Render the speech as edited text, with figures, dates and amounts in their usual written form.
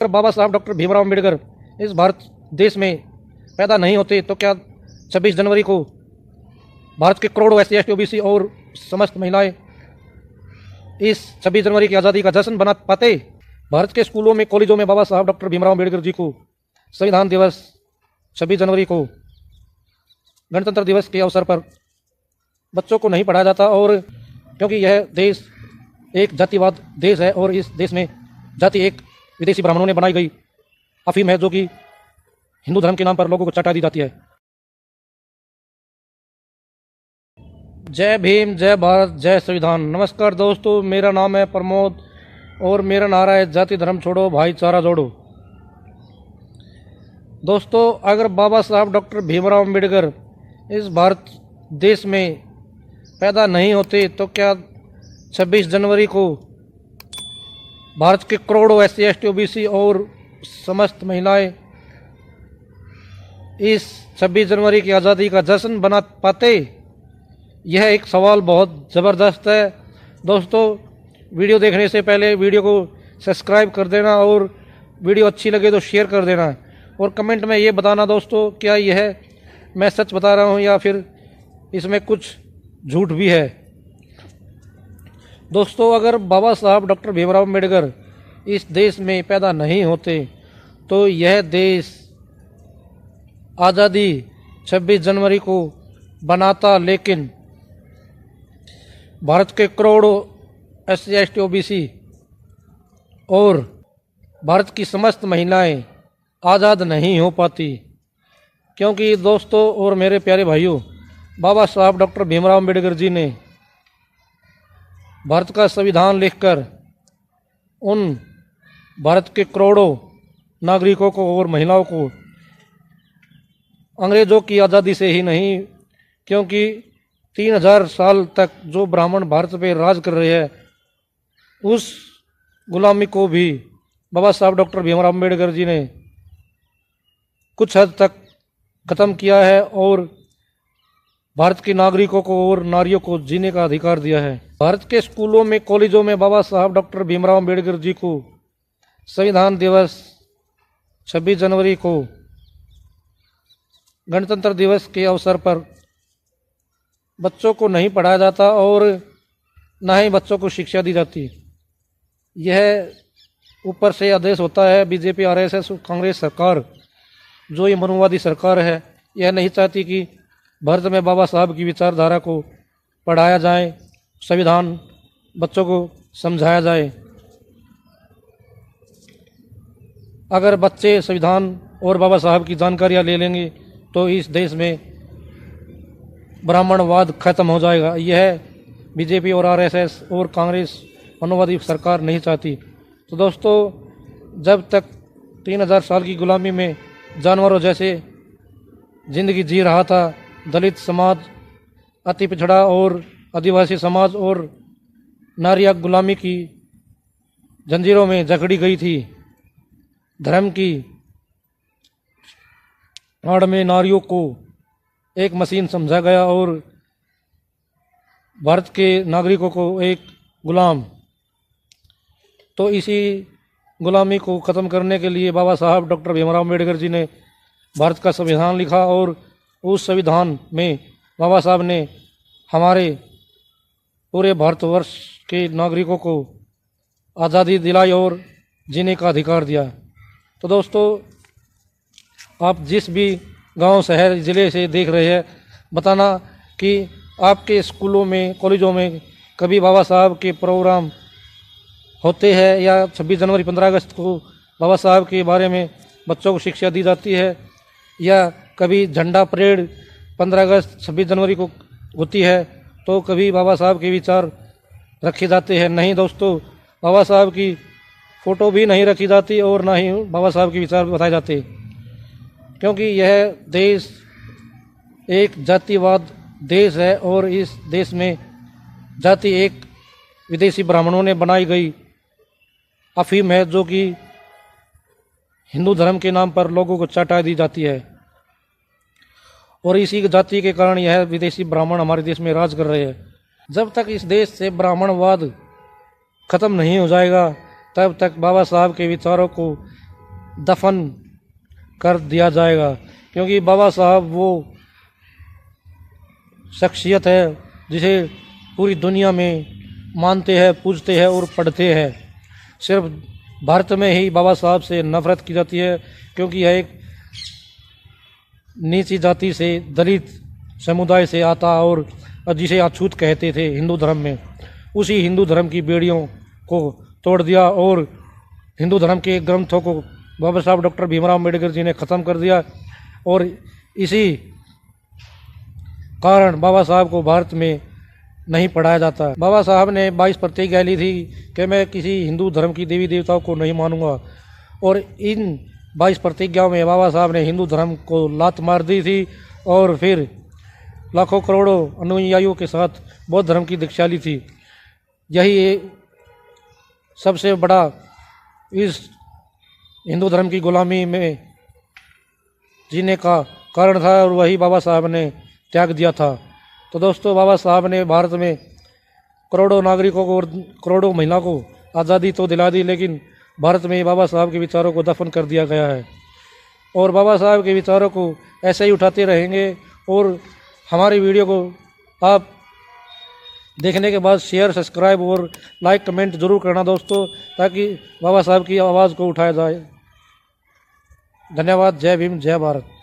बाबा साहब डॉक्टर भीमराव अम्बेडकर इस भारत देश में पैदा नहीं होते तो क्या 26 जनवरी को भारत के करोड़ों SC ST OBC और समस्त महिलाएं इस 26 जनवरी की आज़ादी का जश्न बना पाते। भारत के स्कूलों में कॉलेजों में बाबा साहब डॉक्टर भीमराव अम्बेडकर जी को संविधान दिवस 26 जनवरी को गणतंत्र दिवस के अवसर पर बच्चों को नहीं पढ़ाया जाता, और क्योंकि यह देश एक जातिवाद देश है और इस देश में जाति एक विदेशी ब्राह्मणों ने बनाई गई अफीम है जो कि हिंदू धर्म के नाम पर लोगों को चटा दी जाती है। जय भीम, जय भारत, जय संविधान। नमस्कार दोस्तों, मेरा नाम है प्रमोद और मेरा नारा है जाति धर्म छोड़ो भाईचारा जोड़ो। दोस्तों, अगर बाबा साहब डॉक्टर भीमराव अम्बेडकर इस भारत देश में पैदा नहीं होते तो क्या 26 जनवरी को भारत के करोड़ों SC ST OBC और समस्त महिलाएं इस 26 जनवरी की आज़ादी का जश्न बना पाते? यह एक सवाल बहुत ज़बरदस्त है। दोस्तों, वीडियो देखने से पहले वीडियो को सब्सक्राइब कर देना और वीडियो अच्छी लगे तो शेयर कर देना, और कमेंट में ये बताना दोस्तों क्या यह मैं सच बता रहा हूँ या फिर इसमें कुछ झूठ भी है। दोस्तों, अगर बाबा साहब डॉक्टर भीमराव अम्बेडकर इस देश में पैदा नहीं होते तो यह देश आज़ादी 26 जनवरी को बनाता, लेकिन भारत के करोड़ों SC ST OBC और भारत की समस्त महिलाएं आज़ाद नहीं हो पाती। क्योंकि दोस्तों और मेरे प्यारे भाइयों, बाबा साहब डॉक्टर भीमराव अम्बेडकर जी ने भारत का संविधान लिखकर उन भारत के करोड़ों नागरिकों को और महिलाओं को अंग्रेज़ों की आज़ादी से ही नहीं, क्योंकि 3000 साल तक जो ब्राह्मण भारत पे राज कर रहे हैं उस गुलामी को भी बाबा साहब डॉक्टर भीमराव अम्बेडकर जी ने कुछ हद तक ख़त्म किया है और भारत के नागरिकों को और नारियों को जीने का अधिकार दिया है। भारत के स्कूलों में कॉलेजों में बाबा साहब डॉक्टर भीमराव अम्बेडकर जी को संविधान दिवस 26 जनवरी को गणतंत्र दिवस के अवसर पर बच्चों को नहीं पढ़ाया जाता और ना ही बच्चों को शिक्षा दी जाती। यह ऊपर से आदेश होता है। BJP RSS कांग्रेस सरकार, जो ये मनुवादी सरकार है, यह नहीं चाहती कि भारत में बाबा साहब की विचारधारा को पढ़ाया जाए, संविधान बच्चों को समझाया जाए। अगर बच्चे संविधान और बाबा साहब की जानकारियाँ ले लेंगे तो इस देश में ब्राह्मणवाद खत्म हो जाएगा। यह BJP और RSS और कांग्रेस मनुवादी सरकार नहीं चाहती। तो दोस्तों, जब तक 3000 साल की गुलामी में जानवरों जैसे जिंदगी जी रहा था, दलित समाज, अति पिछड़ा और आदिवासी समाज और नारियाँ गुलामी की जंजीरों में जकड़ी गई थी। धर्म की आड़ में नारियों को एक मशीन समझा गया और भारत के नागरिकों को एक गुलाम। तो इसी गुलामी को ख़त्म करने के लिए बाबा साहब डॉक्टर भीमराव अम्बेडकर जी ने भारत का संविधान लिखा, और उस संविधान में बाबा साहब ने हमारे पूरे भारतवर्ष के नागरिकों को आज़ादी दिलाई और जीने का अधिकार दिया। तो दोस्तों, आप जिस भी गांव, शहर, ज़िले से देख रहे हैं, बताना कि आपके स्कूलों में, कॉलेजों में कभी बाबा साहब के प्रोग्राम होते हैं या 26 जनवरी 15 अगस्त को बाबा साहब के बारे में बच्चों को शिक्षा दी जाती है, या कभी झंडा परेड 15 अगस्त 26 जनवरी को होती है तो कभी बाबा साहब के विचार रखे जाते हैं। नहीं दोस्तों, बाबा साहब की फ़ोटो भी नहीं रखी जाती और ना ही बाबा साहब के विचार बताए जाते, क्योंकि यह देश एक जातिवाद देश है और इस देश में जाति एक विदेशी ब्राह्मणों ने बनाई गई अफीम है जो कि हिंदू धर्म के नाम पर लोगों को चटा दी जाती है, और इसी जाति के कारण यह विदेशी ब्राह्मण हमारे देश में राज कर रहे हैं। जब तक इस देश से ब्राह्मणवाद खत्म नहीं हो जाएगा तब तक बाबा साहब के विचारों को दफन कर दिया जाएगा, क्योंकि बाबा साहब वो शख्सियत है जिसे पूरी दुनिया में मानते हैं, पूजते हैं और पढ़ते हैं। सिर्फ भारत में ही बाबा साहब से नफरत की जाती है, क्योंकि यह एक नीची जाति से, दलित समुदाय से आता और जिसे अछूत कहते थे हिंदू धर्म में, उसी हिंदू धर्म की बेड़ियों को तोड़ दिया और हिंदू धर्म के ग्रंथों को बाबा साहब डॉक्टर भीमराव अम्बेडकर जी ने ख़त्म कर दिया। और इसी कारण बाबा साहब को भारत में नहीं पढ़ाया जाता। बाबा साहब ने 22 प्रतिज्ञा ली थी कि मैं किसी हिंदू धर्म की देवी देवताओं को नहीं मानूंगा, और इन 22 प्रतिज्ञाओं में बाबा साहब ने हिंदू धर्म को लात मार दी थी और फिर लाखों करोड़ों अनुयायियों के साथ बौद्ध धर्म की दीक्षा ली थी। यही सबसे बड़ा इस हिंदू धर्म की गुलामी में जीने का कारण था, और वही बाबा साहब ने त्याग दिया था। तो दोस्तों, बाबा साहब ने भारत में करोड़ों नागरिकों को और करोड़ों महिला को आज़ादी तो दिला दी, लेकिन भारत में बाबा साहब के विचारों को दफन कर दिया गया है। और बाबा साहब के विचारों को ऐसे ही उठाते रहेंगे। और हमारी वीडियो को आप देखने के बाद शेयर, सब्सक्राइब और लाइक, कमेंट ज़रूर करना दोस्तों, ताकि बाबा साहब की आवाज़ को उठाया जाए। धन्यवाद। जय भीम, जय भारत।